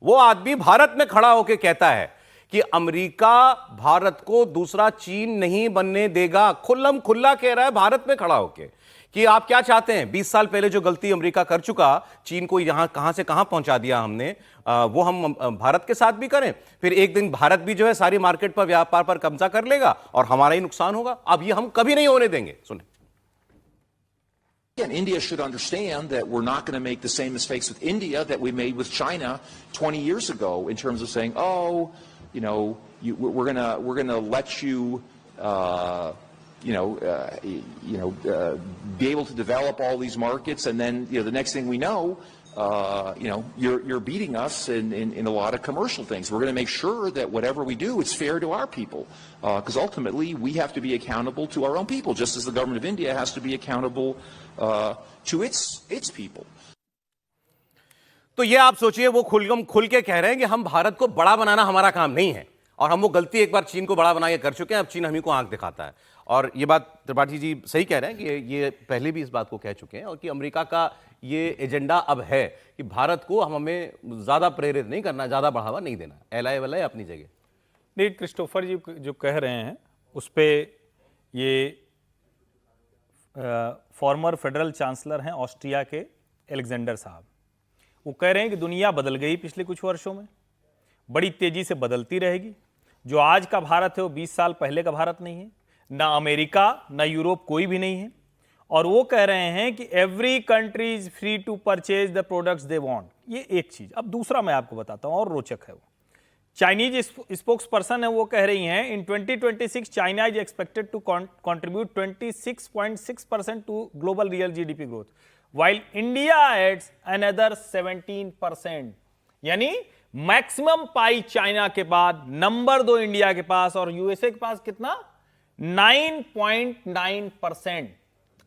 वो आदमी भारत में खड़ा होकर कहता है कि अमेरिका भारत को दूसरा चीन नहीं बनने देगा। खुल्लम खुल्ला कह रहा है भारत में खड़ा होकर कि आप क्या चाहते हैं। 20 साल पहले जो गलती अमेरिका कर चुका, चीन को यहां कहां से कहां पहुंचा दिया हमने, वो हम भारत के साथ भी करें। फिर एक दिन भारत भी जो है सारी मार्केट पर, व्यापार पर कब्जा कर लेगा और हमारा ही नुकसान होगा। अब ये हम कभी नहीं होने देंगे। सुने। Again, India should understand that we're not going to make the same mistakes with India that we made with China 20 years ago in terms of saying, oh, you know, we're going to let you, be able to develop all these markets, and then the next thing we know, you're beating us in a lot of commercial things. We're going to make sure that whatever we do, it's fair to our people, because ultimately we have to be accountable to our own people, just as the government of India has to be accountable to its people. तो ये आप सोचिए, वो खुल के कह रहे हैं कि हम भारत को बड़ा बनाना हमारा काम नहीं है, और हम वो गलती एक बार चीन को बड़ा बना के कर चुके हैं। अब चीन हम ही को आंख दिखाता है। और ये बात त्रिपाठी जी सही कह रहे हैं कि ये पहले भी इस बात को कह चुके हैं, और कि अमेरिका का ये एजेंडा अब है कि भारत को हमें ज्यादा प्रेरित नहीं करना, ज्यादा बढ़ावा नहीं देना। एलआई वाला अपनी जगह। नहीं, क्रिस्टोफर जी जो कह रहे हैं उस पर ये फॉर्मर फेडरल चांसलर हैं ऑस्ट्रिया के एलेक्जेंडर साहब, वो कह रहे हैं कि दुनिया बदल गई पिछले कुछ वर्षों में, बड़ी तेजी से बदलती रहेगी। जो आज का भारत है वो 20 साल पहले का भारत नहीं है। ना अमेरिका ना यूरोप कोई भी नहीं है। और वो कह रहे हैं कि every country is free to purchase the products they want. ये एक चीज। अब दूसरा मैं आपको बताता हूं और रोचक है। वो चाइनीज स्पोक्स पर्सन है, वो कह रही हैं in 2026 China is expected to contribute 26.6% to global real GDP growth, while India adds another 17%। यानी मैक्सिमम पाई चाइना के बाद नंबर 2 इंडिया के पास, और यूएसए के पास कितना? 9.9%।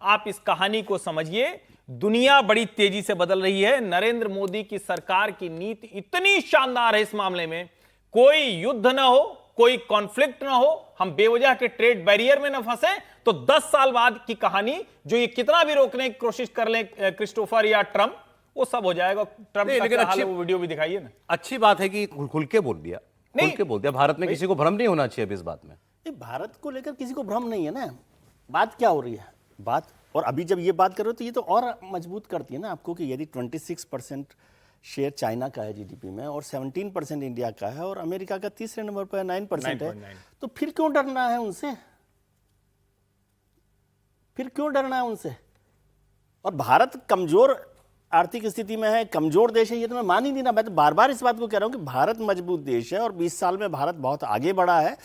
आप इस कहानी को समझिए। दुनिया बड़ी तेजी से बदल रही है। नरेंद्र मोदी की सरकार की नीति इतनी शानदार है इस मामले में, कोई युद्ध ना हो, कोई कॉन्फ्लिक्ट ना हो, हम बेवजह के ट्रेड बैरियर में ना फंसे, तो 10 साल बाद की कहानी जो ये कितना भी रोकने की कोशिश कर ले क्रिस्टोफर या ट्रंप, वो सब हो जाएगा। ट्रंप का क्या हाल है, वो वीडियो भी दिखाइए ना। अच्छी बात है कि खुल के बोल दिया, खुल के बोल दिया। भारत में किसी को भ्रम नहीं होना चाहिए इस बात में। भारत को लेकर किसी को भ्रम नहीं है ना। बात क्या हो रही है बात, और अभी जब ये बात कर रहे हो तो ये तो और मजबूत करती है ना आपको कि यदि 26% शेयर चाइना का है जीडीपी में, और 17% इंडिया का है, और अमेरिका का तीसरे नंबर पर 9% है, तो फिर क्यों डरना है उनसे? फिर क्यों डरना है उनसे? और भारत कमजोर आर्थिक स्थिति में है, कमजोर देश है, ये तो मैं मान ही नहीं रहा। मैं तो बार बार इस बात को कह रहा हूं कि भारत मजबूत देश है और 20 साल में भारत बहुत आगे बढ़ा है।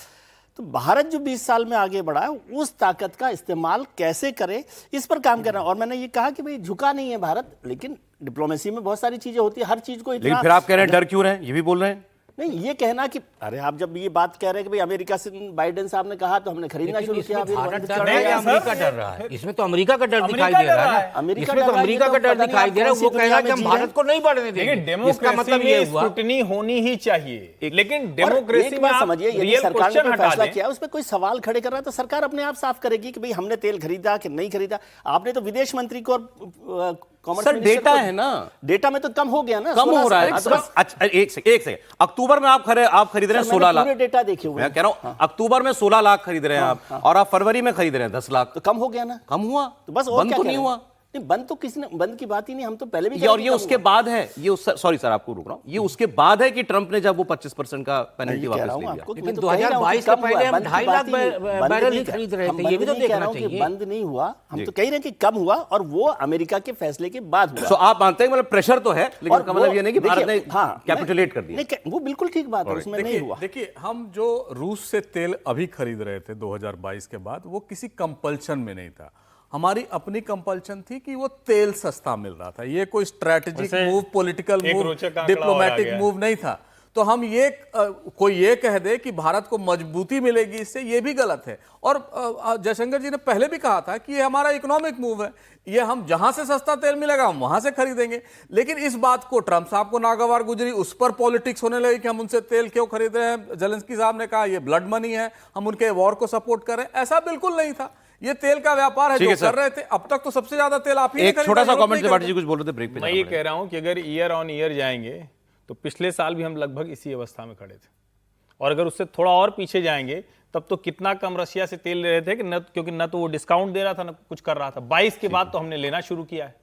तो भारत जो 20 साल में आगे बढ़ा है, उस ताकत का इस्तेमाल कैसे करे, इस पर काम कर रहा है। और मैंने ये कहा कि भाई झुका नहीं है भारत, लेकिन डिप्लोमेसी में बहुत सारी चीजें होती है, हर चीज को लेकिन फिर आप कह रहे हैं डर क्यों रहे हैं, ये भी बोल रहे हैं। नहीं, ये कहना कि अरे आप जब ये बात कह रहे हैं कि भाई अमेरिका से बाइडेन साहब ने कहा तो हमने खरीदना शुरू किया, अमेरिका डर रहा है। इसमें तो अमेरिका का डर दिखाई दे रहा है। अमेरिका इसमें तो अमेरिका का डर दिखाई दे रहा है। वो कह रहा है कि हम भारत को नहीं बढ़ने देंगे। इसका मतलब ये हुआ स्क्रूटनी होनी ही चाहिए। लेकिन डेमोक्रेसी में समझिए, यदि सरकार ने फैसला किया उस पर कोई सवाल खड़े कर रहा है तो सरकार अपने आप साफ करेगी कि भाई हमने तेल खरीदा कि नहीं खरीदा। आपने तो विदेश मंत्री को और सर डेटा है ना, डेटा में तो कम हो गया ना, कम हो रहा है। अच्छा एक सेकंड, अक्टूबर में आप खरीद रहे हैं 16 लाख। डेटा देखे हुए मैं कह रहा हूं अक्टूबर में 16 लाख खरीद रहे हैं आप, और आप फरवरी में खरीद रहे हैं 10 लाख। तो कम हो गया ना, कम हुआ तो बस। बंद तो नहीं हुआ। नहीं, बंद तो किसी ने, बंद की बात ही नहीं। हम तो पहले भी और ये उसके बाद है, ये सॉरी सर आपको रोक रहा हूं, ये उसके बाद है कि ट्रंप ने जब वो 25% का पेनल्टी वापस ले लिया। लेकिन 2022 से पहले हम 2.5 लाख बैरल ही खरीद रहे थे। ये भी तो देखना चाहिए। बंद नहीं हुआ, हम तो कह रहे हैं कि कम हुआ, और वो अमेरिका के फैसले के बाद हुआ। तो आप मानते हैं मतलब प्रेशर तो है, लेकिन उसका मतलब ये नहीं कि भारत ने कैपिटुलेट कर दिया। वो बिल्कुल ठीक बात है, उसमें नहीं हुआ। देखिए, हम जो रूस से तेल अभी खरीद रहे थे 2022 के बाद, वो किसी कंपल्शन में नहीं था। हमारी अपनी कंपल्शन थी कि वो तेल सस्ता मिल रहा था। ये कोई strategic move, political move, diplomatic move नहीं था। तो हम ये कोई ये कह दे कि भारत को मजबूती मिलेगी इससे, ये भी गलत है। और जयशंकर जी ने पहले भी कहा था कि ये हमारा इकोनॉमिक मूव है, ये हम जहां से सस्ता तेल मिलेगा हम वहां से खरीदेंगे। लेकिन इस बात को ट्रंप साहब को नागवार गुजरी, उस पर पॉलिटिक्स होने लगी कि हम उनसे तेल क्यों खरीद रहे हैं। जेलेंस्की साहब ने कहा ये ब्लड मनी है, हम उनके वॉर को सपोर्ट कर रहे हैं। ऐसा बिल्कुल नहीं था। ये तेल का व्यापार है जो कर रहे थे। अब तक तो सबसे ज्यादा तेल आप ही। एक छोटा सा कमेंट, त्रिपाठी जी कुछ बोल रहे थे ब्रेक पे। मैं ये कह रहा हूं कि अगर ईयर ऑन ईयर जाएंगे तो पिछले साल भी हम लगभग इसी अवस्था में खड़े थे। और अगर उससे थोड़ा और पीछे जाएंगे तब तो कितना कम रशिया से तेल ले रहे थे कि न, क्योंकि न तो वो डिस्काउंट दे रहा था न कुछ कर रहा था। 22 के बाद तो हमने लेना शुरू किया है।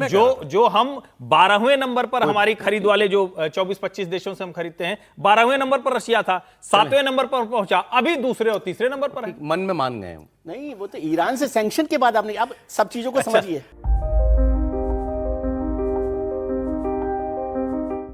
तो जो हम 12वें नंबर पर हमारी खरीद वाले जो 24-25 देशों से हम खरीदते हैं, 12वें नंबर पर रशिया था, 7वें नंबर पर पहुंचा, अभी दूसरे और तीसरे नंबर पर है। मन में मान गए हम। नहीं, वो तो ईरान से सैंक्शन के बाद आपने, अब सब चीजों को समझिए।